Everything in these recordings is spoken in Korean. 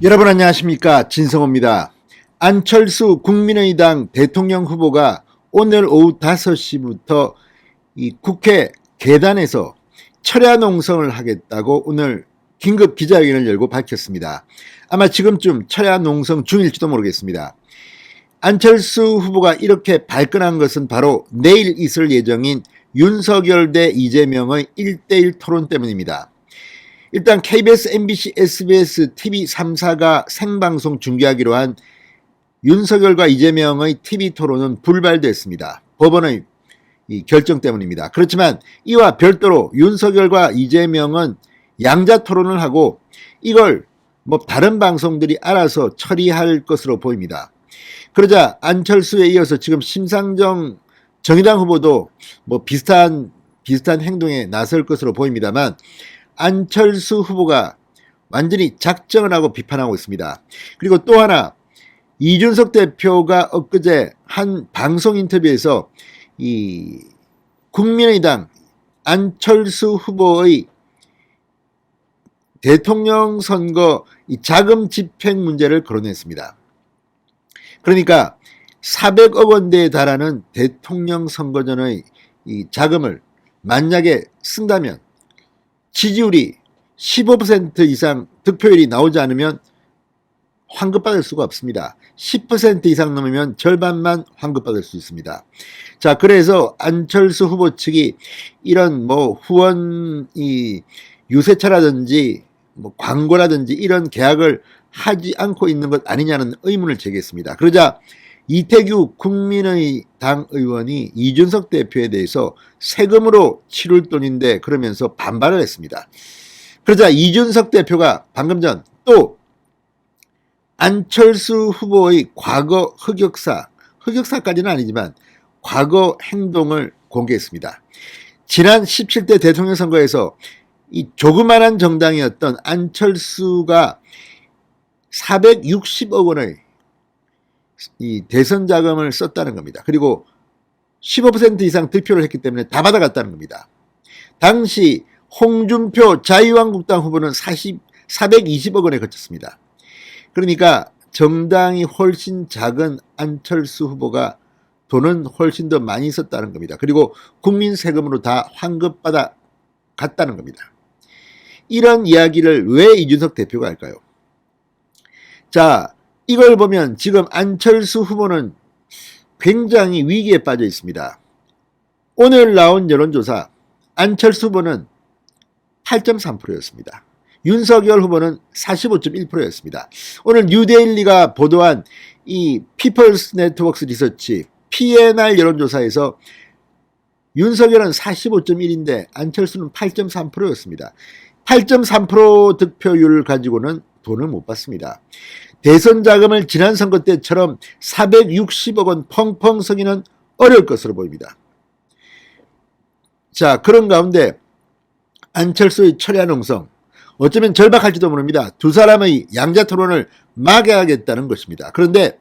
여러분 안녕하십니까, 진성호입니다. 안철수 국민의당 대통령 후보가 오늘 오후 5시부터 이 국회 계단에서 철야 농성을 하겠다고 오늘 긴급 기자회견을 열고 밝혔습니다. 아마 지금쯤 철야 농성 중일지도 모르겠습니다. 안철수 후보가 이렇게 발끈한 것은 바로 내일 있을 예정인 윤석열 대 이재명의 1대1 토론 때문입니다. 일단 KBS, MBC, SBS, TV 3사가 생방송 중계하기로 한 윤석열과 이재명의 TV 토론은 불발됐습니다. 법원의 이 결정 때문입니다. 그렇지만 이와 별도로 윤석열과 이재명은 양자 토론을 하고 이걸 다른 방송들이 알아서 처리할 것으로 보입니다. 그러자 안철수에 이어서 지금 심상정 정의당 후보도 비슷한 행동에 나설 것으로 보입니다만 안철수 후보가 완전히 작정을 하고 비판하고 있습니다. 그리고 또 하나, 이준석 대표가 엊그제 한 방송 인터뷰에서 이 국민의당 안철수 후보의 대통령 선거 이 자금 집행 문제를 거론했습니다. 그러니까 400억 원대에 달하는 대통령 선거전의 이 자금을 만약에 쓴다면 지지율이 15% 이상 득표율이 나오지 않으면 환급받을 수가 없습니다. 10% 이상 넘으면 절반만 환급받을 수 있습니다. 자, 그래서 안철수 후보 측이 이런 후원 유세차라든지 광고라든지 이런 계약을 하지 않고 있는 것 아니냐는 의문을 제기했습니다. 그러자 이태규 국민의당 의원이 이준석 대표에 대해서 세금으로 치룰 돈인데 그러면서 반발을 했습니다. 그러자 이준석 대표가 방금 전 또 안철수 후보의 과거 흑역사까지는 아니지만 과거 행동을 공개했습니다. 지난 17대 대통령 선거에서 이 조그만한 정당이었던 안철수가 460억 원의 이 대선 자금을 썼다는 겁니다. 그리고 15% 이상 득표를 했기 때문에 다 받아갔다는 겁니다. 당시 홍준표 자유한국당 후보는 420억 원에 그쳤습니다. 그러니까 정당이 훨씬 작은 안철수 후보가 돈은 훨씬 더 많이 썼다는 겁니다. 그리고 국민 세금으로 다 환급받아 갔다는 겁니다. 이런 이야기를 왜 이준석 대표가 할까요? 자, 이걸 보면 지금 안철수 후보는 굉장히 위기에 빠져 있습니다. 오늘 나온 여론조사 안철수 후보는 8.3%였습니다. 윤석열 후보는 45.1%였습니다. 오늘 뉴데일리가 보도한 이 피플스 네트워크 리서치 PNR 여론조사에서 윤석열은 45.1인데 안철수는 8.3%였습니다. 8.3% 득표율을 가지고는 돈을 못 받습니다. 대선 자금을 지난 선거 때처럼 460억 원 펑펑 쓰기는 어려울 것으로 보입니다. 자, 그런 가운데 안철수의 철야 농성, 어쩌면 절박할지도 모릅니다. 두 사람의 양자 토론을 막아야겠다는 것입니다. 그런데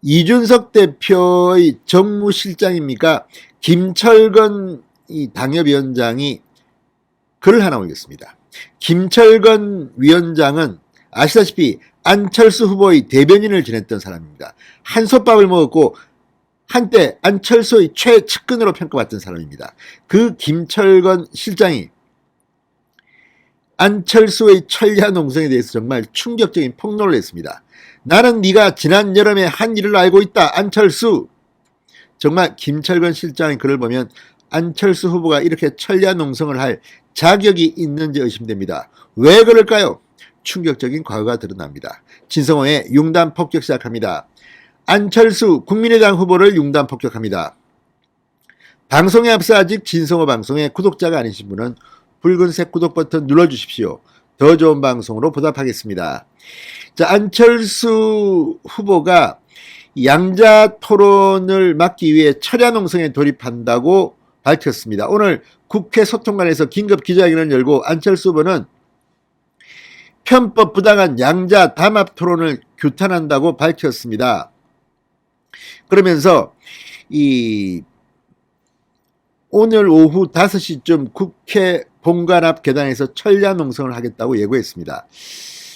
이준석 대표의 정무실장입니까? 김철건 이 당협위원장이 글을 하나 올렸습니다. 김철건 위원장은 아시다시피 안철수 후보의 대변인을 지냈던 사람입니다. 한솥밥을 먹었고 한때 안철수의 최측근으로 평가받던 사람입니다. 그 김철건 실장이 안철수의 철야 농성에 대해서 정말 충격적인 폭로를 했습니다. 나는 네가 지난 여름에 한 일을 알고 있다, 안철수. 정말 김철건 실장의 글을 보면 안철수 후보가 이렇게 철야 농성을 할 자격이 있는지 의심됩니다. 왜 그럴까요? 충격적인 과거가 드러납니다. 진성호의 융단 폭격 시작합니다. 안철수 국민의당 후보를 융단 폭격합니다. 방송에 앞서 아직 진성호 방송의 구독자가 아니신 분은 붉은색 구독 버튼 눌러주십시오. 더 좋은 방송으로 보답하겠습니다. 자, 안철수 후보가 양자 토론을 막기 위해 철야 농성에 돌입한다고 밝혔습니다. 오늘 국회 소통관에서 긴급 기자회견을 열고 안철수 후보는 편법 부당한 양자 담합 토론을 규탄한다고 밝혔습니다. 그러면서 오늘 오후 5시쯤 국회 본관 앞 계단에서 철야 농성을 하겠다고 예고했습니다.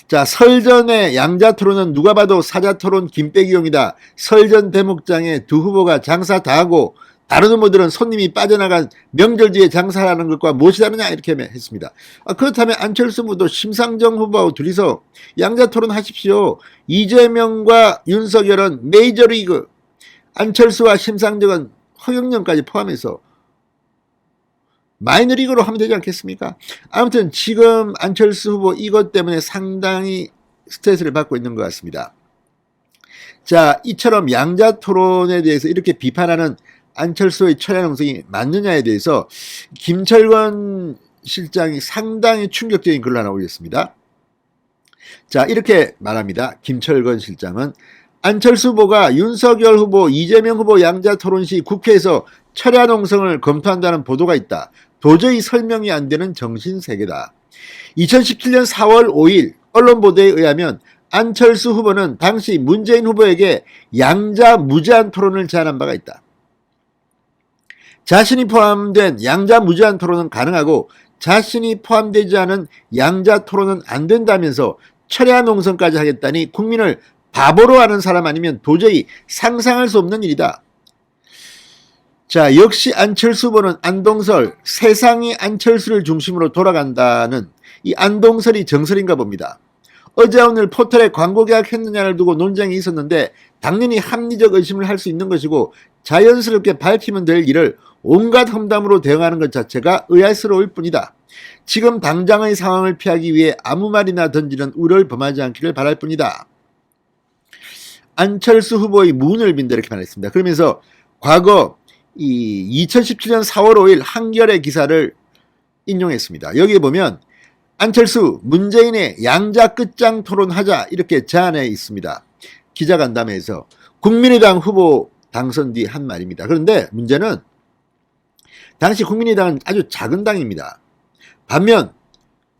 자, 설전의 양자토론은 누가 봐도 사자토론 김빼기용이다. 설전 대목장에 두 후보가 장사 다 하고 다른 후보들은 손님이 빠져나간 명절 뒤에 장사하는 것과 무엇이 다르냐 이렇게 했습니다. 그렇다면 안철수 후보도 심상정 후보하고 둘이서 양자토론 하십시오. 이재명과 윤석열은 메이저리그, 안철수와 심상정은 허경영까지 포함해서 마이너리그로 하면 되지 않겠습니까? 아무튼 지금 안철수 후보 이것 때문에 상당히 스트레스를 받고 있는 것 같습니다. 자, 이처럼 양자토론에 대해서 이렇게 비판하는 안철수의 철야농성이 맞느냐에 대해서 김철권 실장이 상당히 충격적인 글을 하나 올렸습니다. 자, 이렇게 말합니다. 김철권 실장은 안철수 후보가 윤석열 후보, 이재명 후보 양자토론 시 국회에서 철야농성을 검토한다는 보도가 있다. 도저히 설명이 안 되는 정신세계다. 2017년 4월 5일 언론 보도에 의하면 안철수 후보는 당시 문재인 후보에게 양자 무제한 토론을 제안한 바가 있다. 자신이 포함된 양자 무제한 토론은 가능하고 자신이 포함되지 않은 양자 토론은 안 된다면서 철야농성까지 하겠다니 국민을 바보로 하는 사람 아니면 도저히 상상할 수 없는 일이다. 자, 역시 안철수 후보는 안동설, 세상이 안철수를 중심으로 돌아간다는 이 안동설이 정설인가 봅니다. 어제와 오늘 포털에 광고 계약했느냐를 두고 논쟁이 있었는데 당연히 합리적 의심을 할 수 있는 것이고 자연스럽게 밝히면 될 일을 온갖 험담으로 대응하는 것 자체가 의아스러울 뿐이다. 지금 당장의 상황을 피하기 위해 아무 말이나 던지는 우려를 범하지 않기를 바랄 뿐이다. 안철수 후보의 무운을 빈다 이렇게 말했습니다. 그러면서 과거 2017년 4월 5일 한겨레 기사를 인용했습니다. 여기에 보면 안철수, 문재인의 양자 끝장 토론하자 이렇게 제안해 있습니다. 기자간담회에서 국민의당 후보 당선 뒤 한 말입니다. 그런데 문제는 당시 국민의당은 아주 작은 당입니다. 반면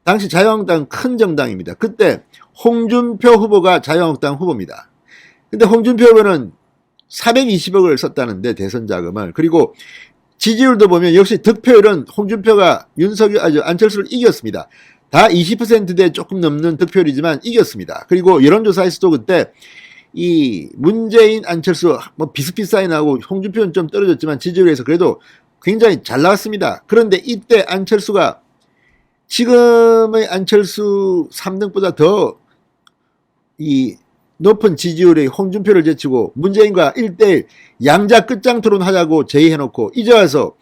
당시 자유한국당은 큰 정당입니다. 그때 홍준표 후보가 자유한국당 후보입니다. 근데 홍준표 후보는 420억을 썼다는데 대선 자금을. 그리고 지지율도 보면 역시 득표율은 홍준표가 안철수를 이겼습니다. 다 20%대 조금 넘는 득표율이지만 이겼습니다. 그리고 여론조사에서도 그때 이 문재인 안철수 뭐 비슷비슷하게 나오고 홍준표는 좀 떨어졌지만 지지율에서 그래도 굉장히 잘 나왔습니다. 그런데 이때 안철수가 지금의 안철수 3등보다 더 이 높은 지지율의 홍준표를 제치고 문재인과 1대1 양자 끝장 토론하자고 제의해놓고 이제 와서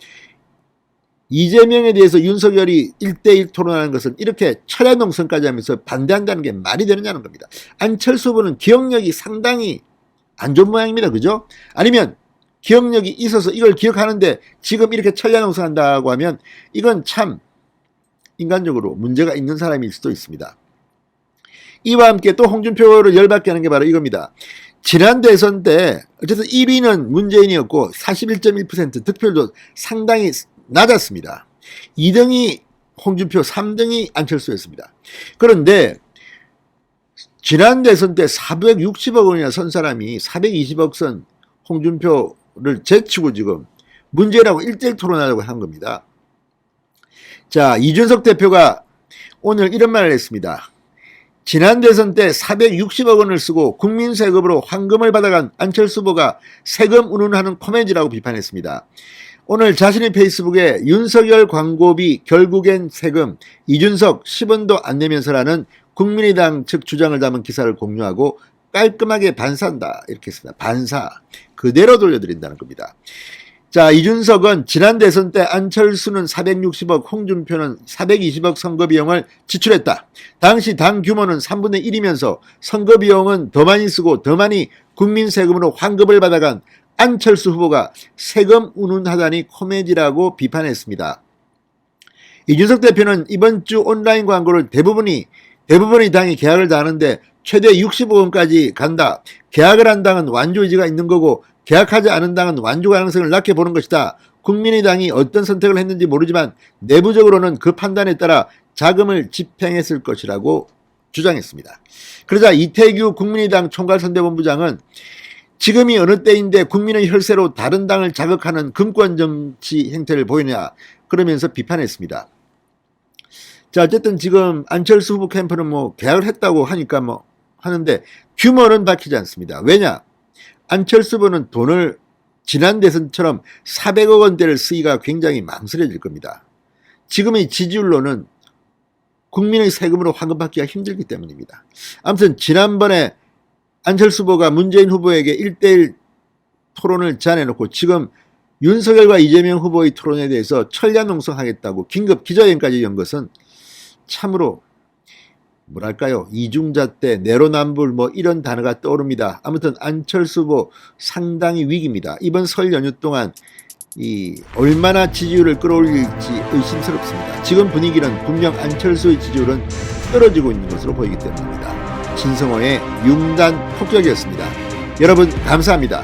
이재명에 대해서 윤석열이 1대1 토론하는 것은 이렇게 철야농성까지 하면서 반대한다는 게 말이 되느냐는 겁니다. 안철수 후보는 기억력이 상당히 안 좋은 모양입니다. 그죠? 아니면 기억력이 있어서 이걸 기억하는데 지금 이렇게 철야농성한다고 하면 이건 참 인간적으로 문제가 있는 사람일 수도 있습니다. 이와 함께 또 홍준표를 열받게 하는 게 바로 이겁니다. 지난 대선 때 어쨌든 1위는 문재인이었고 41.1% 득표율도 상당히 낮았습니다. 2등이 홍준표, 3등이 안철수였습니다. 그런데 지난 대선 때 460억 원이나 선 사람이 420억 선 홍준표를 제치고 지금 문재인하고 1대1 토론하려고 한 겁니다. 자, 이준석 대표가 오늘 이런 말을 했습니다. 지난 대선 때 460억 원을 쓰고 국민 세금으로 황금을 받아간 안철수 후보가 세금 운운하는 코미디라고 비판했습니다. 오늘 자신의 페이스북에 윤석열 광고비 결국엔 세금 이준석 10원도 안 내면서라는 국민의당 측 주장을 담은 기사를 공유하고 깔끔하게 반사한다 이렇게 했습니다. 반사 그대로 돌려드린다는 겁니다. 자, 이준석은 지난 대선 때 안철수는 460억, 홍준표는 420억 선거비용을 지출했다. 당시 당 규모는 3분의 1이면서 선거비용은 더 많이 쓰고 더 많이 국민 세금으로 환급을 받아간 안철수 후보가 세금 운운하다니 코미디라고 비판했습니다. 이준석 대표는 이번 주 온라인 광고를 대부분의 당이 계약을 다 하는데 최대 65억 원까지 간다. 계약을 한 당은 완주 의지가 있는 거고 계약하지 않은 당은 완주 가능성을 낮게 보는 것이다. 국민의당이 어떤 선택을 했는지 모르지만 내부적으로는 그 판단에 따라 자금을 집행했을 것이라고 주장했습니다. 그러자 이태규 국민의당 총괄선대본부장은 지금이 어느 때인데 국민의 혈세로 다른 당을 자극하는 금권 정치 행태를 보이냐 그러면서 비판했습니다. 자, 어쨌든 지금 안철수 후보 캠프는 뭐 계약을 했다고 하니까 뭐 하는데 규모는 밝히지 않습니다. 왜냐? 안철수 후보는 돈을 지난 대선처럼 400억 원대를 쓰기가 굉장히 망설여질 겁니다. 지금의 지지율로는 국민의 세금으로 환급받기가 힘들기 때문입니다. 아무튼 지난번에 안철수 후보가 문재인 후보에게 1대1 토론을 제안해놓고 지금 윤석열과 이재명 후보의 토론에 대해서 천리안농성하겠다고 긴급 기자회견까지 연 것은 참으로 뭐랄까요, 이중잣대, 내로남불 뭐 이런 단어가 떠오릅니다. 아무튼 안철수 후보 상당히 위기입니다. 이번 설 연휴 동안 얼마나 지지율을 끌어올릴지 의심스럽습니다. 지금 분위기는 분명 안철수의 지지율은 떨어지고 있는 것으로 보이기 때문입니다. 진성호의 융단 폭격이었습니다. 여러분 감사합니다.